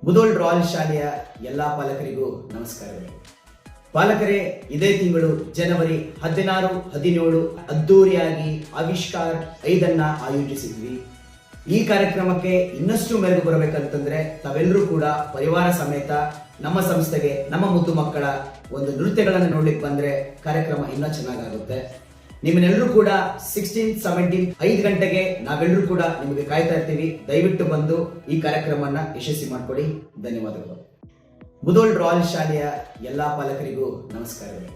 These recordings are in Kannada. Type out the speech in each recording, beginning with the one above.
ಮುಧೋಳ್ ರಾಯಲ್ ಶಾಲೆಯ ಎಲ್ಲ ಪಾಲಕರಿಗೂ ನಮಸ್ಕಾರಗಳು. ಪಾಲಕರೇ, ಇದೇ ತಿಂಗಳು ಜನವರಿ 16, 17 ಅದ್ದೂರಿಯಾಗಿ ಆವಿಷ್ಕಾರ 5 ಆಯೋಜಿಸಿದ್ವಿ. ಈ ಕಾರ್ಯಕ್ರಮಕ್ಕೆ ಇನ್ನಷ್ಟು ಮೆರುಗು ಬರಬೇಕಂತಂದ್ರೆ ತಾವೆಲ್ಲರೂ ಕೂಡ ಪರಿವಾರ ಸಮೇತ ನಮ್ಮ ಸಂಸ್ಥೆಗೆ ನಮ್ಮ ಮುದ್ದು ಮಕ್ಕಳ ಒಂದು ನೃತ್ಯಗಳನ್ನು ನೋಡ್ಲಿಕ್ಕೆ ಬಂದ್ರೆ ಕಾರ್ಯಕ್ರಮ ಇನ್ನೂ ಚೆನ್ನಾಗಾಗುತ್ತೆ. ನಿಮ್ಮನ್ನೆಲ್ಲರೂ ಕೂಡ 16, 17 5 ಗಂಟೆಗೆ ನಾವೆಲ್ಲರೂ ಕೂಡ ನಿಮಗೆ ಕಾಯ್ತಾ ಇರ್ತೀವಿ. ದಯವಿಟ್ಟು ಬಂದು ಈ ಕಾರ್ಯಕ್ರಮನ ಯಶಸ್ವಿ ಮಾಡಿಕೊಡಿ. ಧನ್ಯವಾದಗಳು. ಮುಧೋಳ್ ರಾಯಲ್ ಶಾಲೆಯ ಎಲ್ಲ ಪಾಲಕರಿಗೂ ನಮಸ್ಕಾರಗಳು.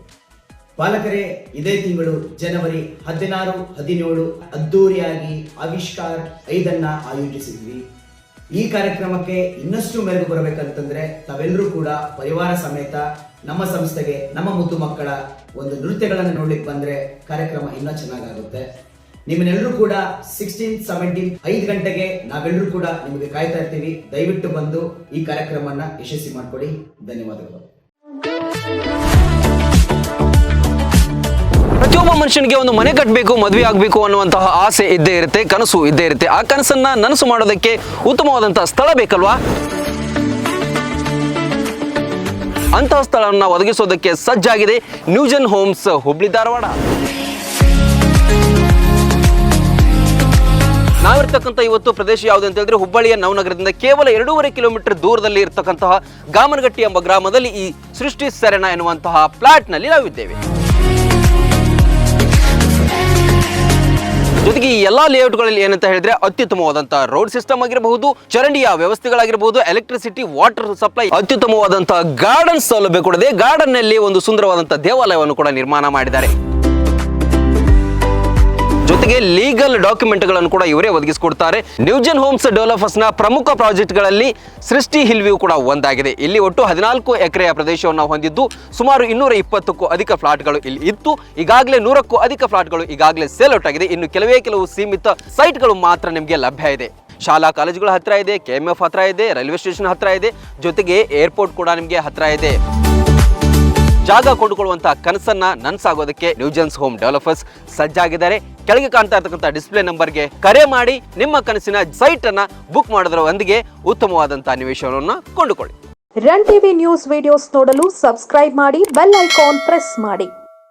ಪಾಲಕರೇ, ಇದೇ ತಿಂಗಳು ಜನವರಿ 16, 17 ಅದ್ದೂರಿಯಾಗಿ ಆವಿಷ್ಕಾರ 5 ಆಯೋಜಿಸಿದ್ವಿ. ಈ ಕಾರ್ಯಕ್ರಮಕ್ಕೆ ಇನ್ನಷ್ಟು ಮೆರುಗು ಬರಬೇಕಂತಂದ್ರೆ ತಾವೆಲ್ಲರೂ ಕೂಡ ಪರಿವಾರ ಸಮೇತ ನಮ್ಮ ಸಂಸ್ಥೆಗೆ ನಮ್ಮ ಮುದ್ದು ಮಕ್ಕಳ ಒಂದು ನೃತ್ಯಗಳನ್ನು ನೋಡ್ಲಿಕ್ಕೆ ಬಂದ್ರೆ ಕಾರ್ಯಕ್ರಮ ಇನ್ನೂ ಚೆನ್ನಾಗಾಗುತ್ತೆ. ನಿಮ್ಮನ್ನೆಲ್ಲರೂ ಕೂಡ 16, 17 5 ಗಂಟೆಗೆ ನಾವೆಲ್ಲರೂ ಕೂಡ ನಿಮಗೆ ಕಾಯ್ತಾ ಇರ್ತೀವಿ. ದಯವಿಟ್ಟು ಬಂದು ಈ ಕಾರ್ಯಕ್ರಮನ ಯಶಸ್ವಿ ಮಾಡಿಕೊಡಿ. ಧನ್ಯವಾದಗಳು. ಪ್ರತಿಯೊಬ್ಬ ಮನುಷ್ಯನಿಗೆ ಒಂದು ಮನೆ ಕಟ್ಟಬೇಕು, ಮದುವೆ ಆಗಬೇಕು ಅನ್ನುವಂತಹ ಆಸೆ ಇದ್ದೇ ಇರುತ್ತೆ, ಕನಸು ಇದ್ದೇ ಇರುತ್ತೆ. ಆ ಕನಸನ್ನ ನನಸು ಮಾಡೋದಕ್ಕೆ ಉತ್ತಮವಾದಂತಹ ಸ್ಥಳ ಬೇಕಲ್ವಾ? ಅಂತಹ ಸ್ಥಳವನ್ನು ಒದಗಿಸೋದಕ್ಕೆ ಸಜ್ಜಾಗಿದೆ ನ್ಯೂಜೆನ್ ಹೋಮ್ಸ್, ಹುಬ್ಳಿ, ಧಾರವಾಡ. ನಾವಿರ್ತಕ್ಕಂಥ ಇವತ್ತು ಪ್ರದೇಶ ಯಾವುದು ಅಂತ ಹೇಳಿದ್ರೆ ಹುಬ್ಬಳ್ಳಿಯ ನವನಗರದಿಂದ ಕೇವಲ 2.5 ಕಿಲೋಮೀಟರ್ ದೂರದಲ್ಲಿ ಇರತಕ್ಕಂತಹ ಗಾಮನಗಟ್ಟಿ ಎಂಬ ಗ್ರಾಮದಲ್ಲಿ ಈ ಸೃಷ್ಟಿ ಸೆರೆನಾ ಎನ್ನುವಂತಹ ಫ್ಲಾಟ್ ನಲ್ಲಿ ನಾವಿದ್ದೇವೆ. ಜೊತೆಗೆ ಈ ಎಲ್ಲಾ ಲೇಔಟ್ಗಳಲ್ಲಿ ಏನಂತ ಹೇಳಿದ್ರೆ ಅತ್ಯುತ್ತಮವಾದಂತಹ ರೋಡ್ ಸಿಸ್ಟಮ್ ಆಗಿರಬಹುದು, ಚರಂಡಿಯ ವ್ಯವಸ್ಥೆಗಳಾಗಿರಬಹುದು, ಎಲೆಕ್ಟ್ರಿಸಿಟಿ, ವಾಟರ್ ಸಪ್ಲೈ, ಅತ್ಯುತ್ತಮವಾದಂತಹ ಗಾರ್ಡನ್ ಸೌಲಭ್ಯ ಕೂಡ ಇದೆ. ಗಾರ್ಡನ್ ನಲ್ಲಿ ಒಂದು ಸುಂದರವಾದಂತಹ ದೇವಾಲಯವನ್ನು ಕೂಡ ನಿರ್ಮಾಣ ಮಾಡಿದ್ದಾರೆ. ಜೊತೆಗೆ ಲೀಗಲ್ ಡಾಕ್ಯುಮೆಂಟ್ಗಳನ್ನು ಕೂಡ ಇವರೇ ಒದಗಿಸಿಕೊಡ್ತಾರೆ. ನ್ಯೂಜೆನ್ ಹೋಮ್ಸ್ ಡೆವಲಪರ್ಸ್ ನ ಪ್ರಮುಖ ಪ್ರಾಜೆಕ್ಟ್ಗಳಲ್ಲಿ ಸೃಷ್ಟಿ ಹಿಲ್ ವ್ಯೂ ಕೂಡ ಒಂದಾಗಿದೆ. ಇಲ್ಲಿ ಒಟ್ಟು 14 ಎಕರೆಯ ಪ್ರದೇಶವನ್ನು ಹೊಂದಿದ್ದು ಸುಮಾರು 220ಕ್ಕೂ ಅಧಿಕ ಫ್ಲಾಟ್ಗಳು ಇಲ್ಲಿ ಇತ್ತು. ಈಗಾಗಲೇ 100ಕ್ಕೂ ಅಧಿಕ ಫ್ಲಾಟ್ಗಳು ಈಗಾಗಲೇ ಸೇಲ್ ಔಟ್ ಆಗಿದೆ. ಇನ್ನು ಕೆಲವು ಸೀಮಿತ ಸೈಟ್ಗಳು ಮಾತ್ರ ನಿಮಗೆ ಲಭ್ಯ ಇದೆ. ಶಾಲಾ ಕಾಲೇಜುಗಳ ಹತ್ರ ಇದೆ, KMF ಹತ್ರ ಇದೆ, ರೈಲ್ವೆ ಸ್ಟೇಷನ್ ಹತ್ರ ಇದೆ, ಜೊತೆಗೆ ಏರ್ಪೋರ್ಟ್ ಕೂಡ ನಿಮಗೆ ಹತ್ರ ಇದೆ. ಜಾಗ ಕೊಂಡುಕೊಳ್ಳುವಂತಹ ಕನಸನ್ನ ನನಸಾಗೋದಕ್ಕೆ ನ್ಯೂಜೆನ್ಸ್ ಹೋಮ್ ಡೆವಲಪರ್ಸ್ ಸಜ್ಜಾಗಿದ್ದಾರೆ. ಕೆಳಗೆ ಕಾಣ್ತಾ ಇರ್ತಕ್ಕಂಥ ಡಿಸ್ಪ್ಲೇ ನಂಬರ್ಗೆ ಕರೆ ಮಾಡಿ ನಿಮ್ಮ ಕನಸಿನ ಸೈಟ್ ಅನ್ನ ಬುಕ್ ಮಾಡೋದರೊಂದಿಗೆ ಉತ್ತಮವಾದಂತಹ ನಿವೇಶನವನ್ನು ಕೊಂಡುಕೊಳ್ಳಿ. ರನ್ ಟಿವಿ ನ್ಯೂಸ್ ವಿಡಿಯೋಸ್ ನೋಡಲು ಸಬ್ಸ್ಕ್ರೈಬ್ ಮಾಡಿ, ಬೆಲ್ ಐಕಾನ್ ಪ್ರೆಸ್ ಮಾಡಿ.